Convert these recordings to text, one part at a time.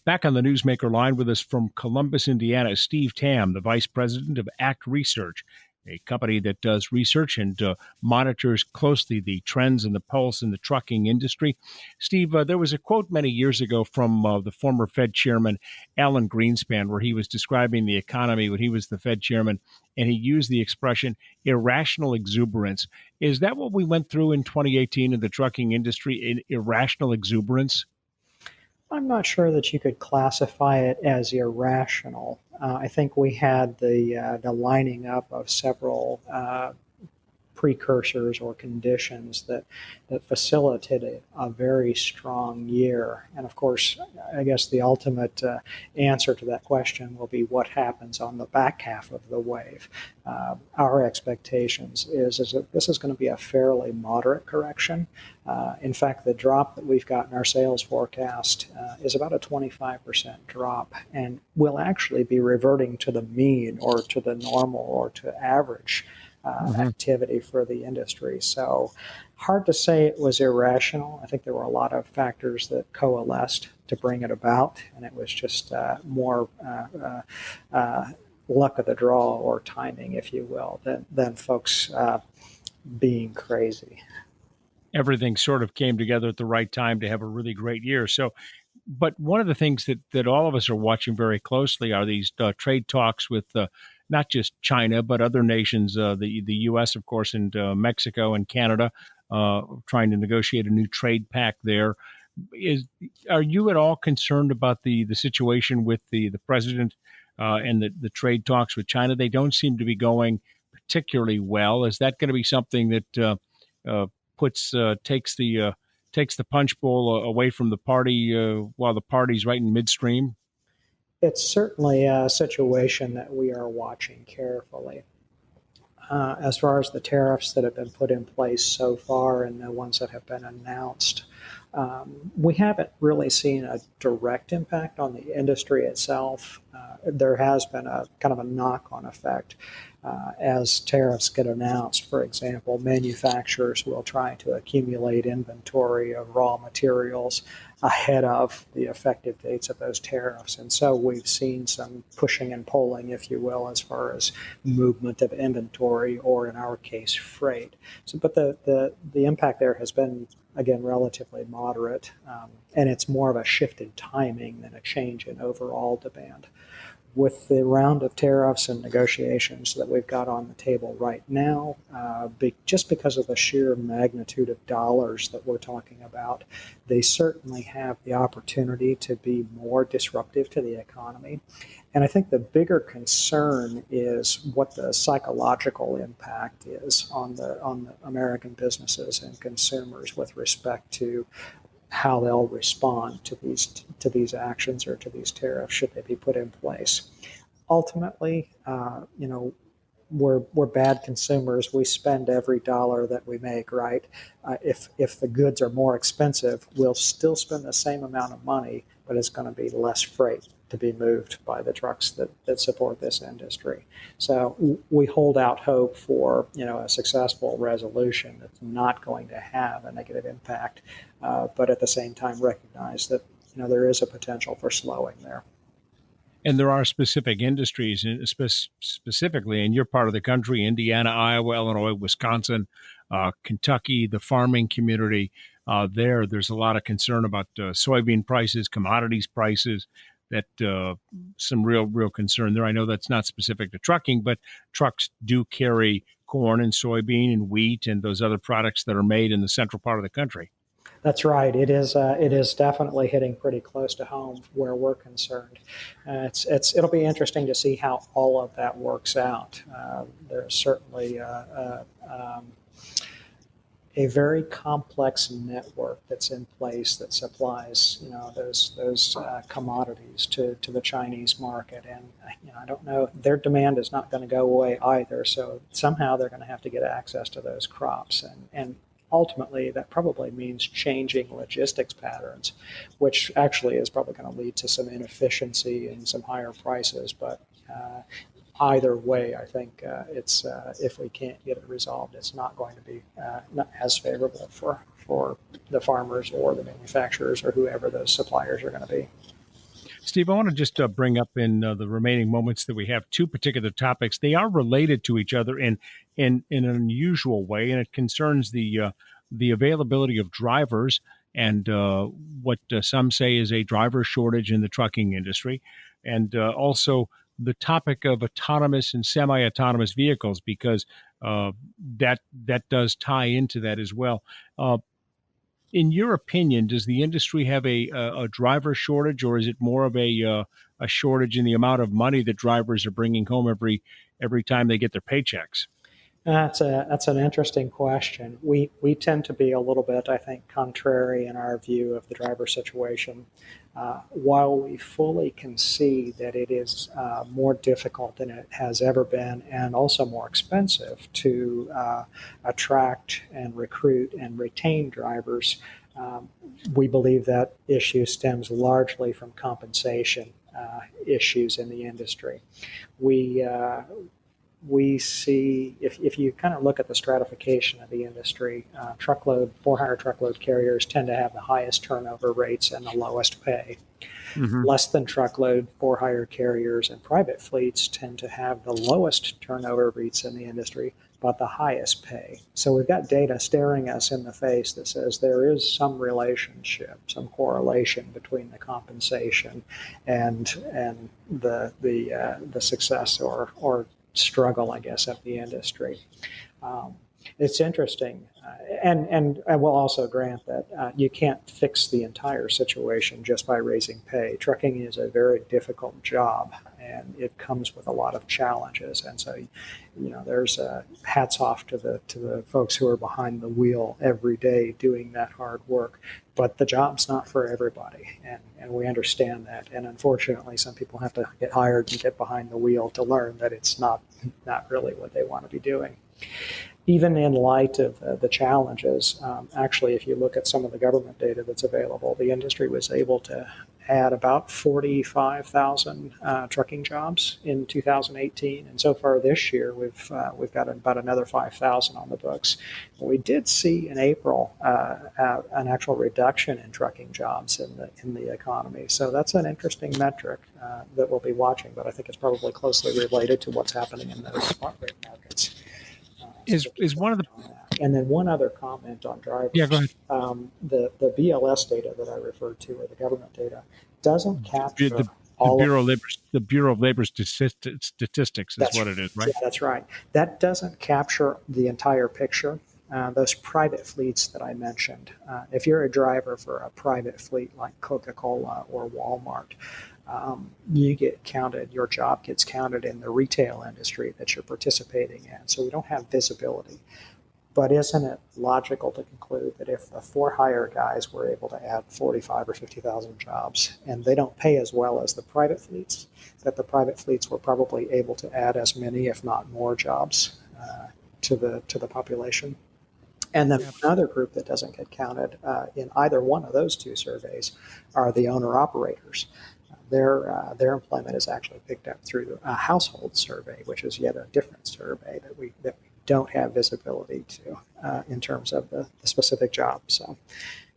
Back on the Newsmaker line with us from Columbus, Indiana, Steve Tam, the Vice President of ACT Research, a company that does research and monitors closely the trends and the pulse in the trucking industry. Steve, there was a quote many years ago from the former Fed Chairman Alan Greenspan, where he was describing the economy when he was the Fed Chairman, and he used the expression irrational exuberance. Is that what we went through in 2018 in the trucking industry, irrational exuberance? I'm not sure that you could classify it as irrational. I think we had the lining up of several precursors or conditions that facilitated a very strong year. And of course, I guess the ultimate answer to that question will be what happens on the back half of the wave. Our expectations is that this is going to be a fairly moderate correction. In fact, the drop that we've got in our sales forecast is about a 25% drop, and we'll actually be reverting to the mean or to the normal or to average activity for the industry. So hard to say it was irrational. I think there were a lot of factors that coalesced to bring it about, and it was just more luck of the draw or timing, if you will, than folks being crazy. Everything sort of came together at the right time to have a really great year. So, but one of the things that all of us are watching very closely are these trade talks with not just China, but other nations, the U.S., of course, and Mexico and Canada, trying to negotiate a new trade pact there. Are you at all concerned about the situation with the president and the trade talks with China? They don't seem to be going particularly well. Is that going to be something that takes the punch bowl away from the party while the party's right in midstream? It's certainly a situation that we are watching carefully. As far as the tariffs that have been put in place so far and the ones that have been announced, we haven't really seen a direct impact on the industry itself. There has been a kind of a knock-on effect. As tariffs get announced, for example, manufacturers will try to accumulate inventory of raw materials ahead of the effective dates of those tariffs. And so we've seen some pushing and pulling, if you will, as far as movement of inventory or, in our case, freight. So, but the impact there has been, again, relatively moderate, and it's more of a shift in timing than a change in overall demand. With the round of tariffs and negotiations that we've got on the table right now, just because of the sheer magnitude of dollars that we're talking about, they certainly have the opportunity to be more disruptive to the economy. And I think the bigger concern is what the psychological impact is on the American businesses and consumers with respect to how they'll respond to these actions or to these tariffs should they be put in place. Ultimately, we're bad consumers. We spend every dollar that we make, right? If the goods are more expensive, we'll still spend the same amount of money, but it's going to be less freight to be moved by the trucks that support this industry. So we hold out hope for a successful resolution that's not going to have a negative impact, but at the same time recognize that there is a potential for slowing there. And there are specific industries, specifically in your part of the country, Indiana, Iowa, Illinois, Wisconsin, Kentucky, the farming community. There's a lot of concern about soybean prices, commodities prices, that some real concern there. I know that's not specific to trucking, but trucks do carry corn and soybean and wheat and those other products that are made in the central part of the country. That's right. It is definitely hitting pretty close to home where we're concerned. It'll be interesting to see how all of that works out. There's certainly a very complex network that's in place that supplies those commodities to the Chinese market, and I don't know, their demand is not going to go away either. So somehow they're going to have to get access to those crops, and ultimately, that probably means changing logistics patterns, which actually is probably going to lead to some inefficiency and some higher prices. But either way, I think it's if we can't get it resolved, it's not going to be not as favorable for the farmers or the manufacturers or whoever those suppliers are going to be. Steve, I want to just bring up in the remaining moments that we have two particular topics. They are related to each other in an unusual way, and it concerns the availability of drivers and what some say is a driver shortage in the trucking industry, and also the topic of autonomous and semi-autonomous vehicles, because that does tie into that as well. Uh, in your opinion, does the industry have a driver shortage, or is it more of a shortage in the amount of money that drivers are bringing home every time they get their paychecks? That's an interesting question. We tend to be a little bit, I think, contrary in our view of the driver situation. While we fully concede that it is more difficult than it has ever been, and also more expensive to attract and recruit and retain drivers, we believe that issue stems largely from compensation issues in the industry. We we see, if you kind of look at the stratification of the industry, truckload, for-hire truckload carriers tend to have the highest turnover rates and the lowest pay. Mm-hmm. Less than truckload, for-hire carriers and private fleets tend to have the lowest turnover rates in the industry, but the highest pay. So we've got data staring us in the face that says there is some relationship, some correlation between the compensation and the success or struggle, I guess, of the industry. It's interesting, and I will also grant that you can't fix the entire situation just by raising pay. Trucking is a very difficult job, and it comes with a lot of challenges. And so, there's hats off to the folks who are behind the wheel every day doing that hard work. But the job's not for everybody, and we understand that. And unfortunately, some people have to get hired and get behind the wheel to learn that it's not really what they want to be doing. Even in light of the challenges, actually, if you look at some of the government data that's available, the industry was able to add about 45,000 trucking jobs in 2018, and so far this year we've got about another 5,000 on the books. We did see in April an actual reduction in trucking jobs in the economy, so that's an interesting metric that we'll be watching. But I think it's probably closely related to what's happening in those spot rate markets. Is one of the And then one other comment on drivers. Yeah, go ahead. The BLS data that I referred to, or the government data, doesn't capture the all Bureau of of Labor the Bureau of Labor Statistics is what it is, right? Yeah, that's right. That doesn't capture the entire picture. Those private fleets that I mentioned, if you're a driver for a private fleet like Coca-Cola or Walmart, you get counted, your job gets counted in the retail industry that you're participating in. So we don't have visibility. But isn't it logical to conclude that if the for-hire guys were able to add 45 or 50,000 jobs, and they don't pay as well as the private fleets, that the private fleets were probably able to add as many, if not more, jobs to the population? And then another group that doesn't get counted in either one of those two surveys are the owner-operators. Their employment is actually picked up through a household survey, which is yet a different survey that we don't have visibility to in terms of the specific job. So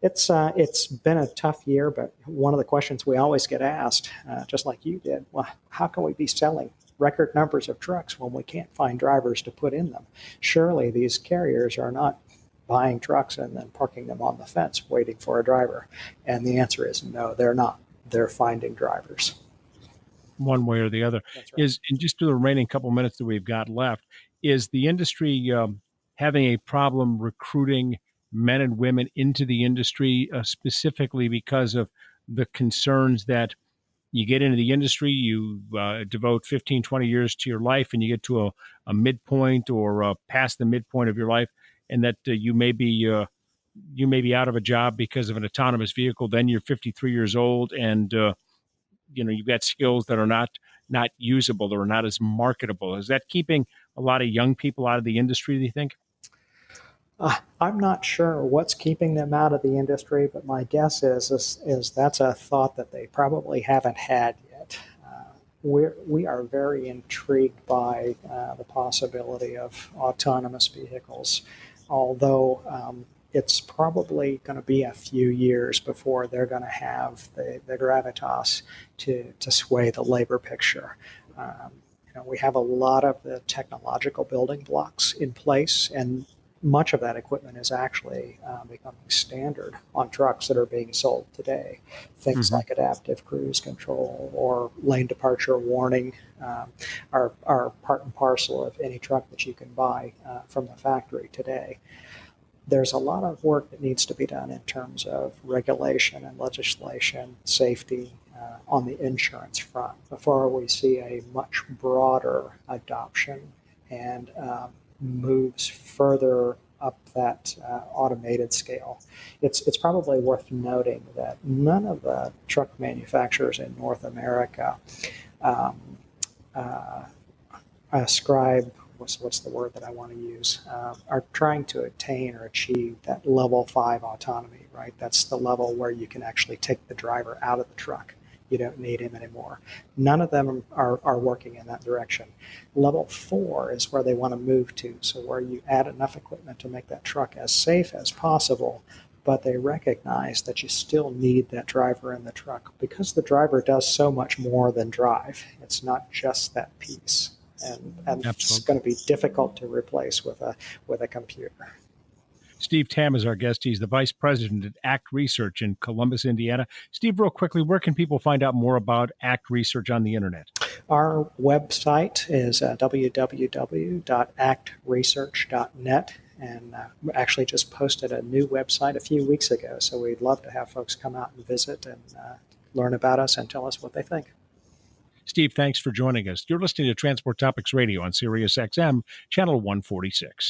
it's been a tough year, but one of the questions we always get asked, just like you did, well, how can we be selling record numbers of trucks when we can't find drivers to put in them? Surely these carriers are not buying trucks and then parking them on the fence waiting for a driver. And the answer is no, they're not. They're finding drivers. One way or the other. That's right. Is in just the remaining couple minutes that we've got left, is the industry having a problem recruiting men and women into the industry, specifically because of the concerns that you get into the industry, you devote 15, 20 years to your life, and you get to a midpoint or past the midpoint of your life, and that you may be out of a job because of an autonomous vehicle. Then you're 53 years old, and you've got skills that are not usable or not as marketable. Is that keeping a lot of young people out of the industry, do you think? I'm not sure what's keeping them out of the industry, but my guess is that's a thought that they probably haven't had yet. We are very intrigued by the possibility of autonomous vehicles, although it's probably going to be a few years before they're going to have the gravitas to sway the labor picture. We have a lot of the technological building blocks in place, and much of that equipment is actually becoming standard on trucks that are being sold today. Things like adaptive cruise control or lane departure warning are part and parcel of any truck that you can buy from the factory today. There's a lot of work that needs to be done in terms of regulation and legislation, safety, on the insurance front before we see a much broader adoption and moves further up that automated scale. It's probably worth noting that none of the truck manufacturers in North America ascribe, what's the word that I want to use, are trying to attain or achieve that level 5 autonomy, right? That's the level where you can actually take the driver out of the truck. You don't need him anymore. None of them are working in that direction. Level 4 is where they want to move to, so where you add enough equipment to make that truck as safe as possible, but they recognize that you still need that driver in the truck because the driver does so much more than drive. It's not just that piece. And it's going to be difficult to replace with a computer. Steve Tam is our guest. He's the vice president at ACT Research in Columbus, Indiana. Steve, real quickly, where can people find out more about ACT Research on the internet? Our website is www.actresearch.net, and we actually just posted a new website a few weeks ago, so we'd love to have folks come out and visit and learn about us and tell us what they think. Steve, thanks for joining us. You're listening to Transport Topics Radio on SiriusXM, channel 146.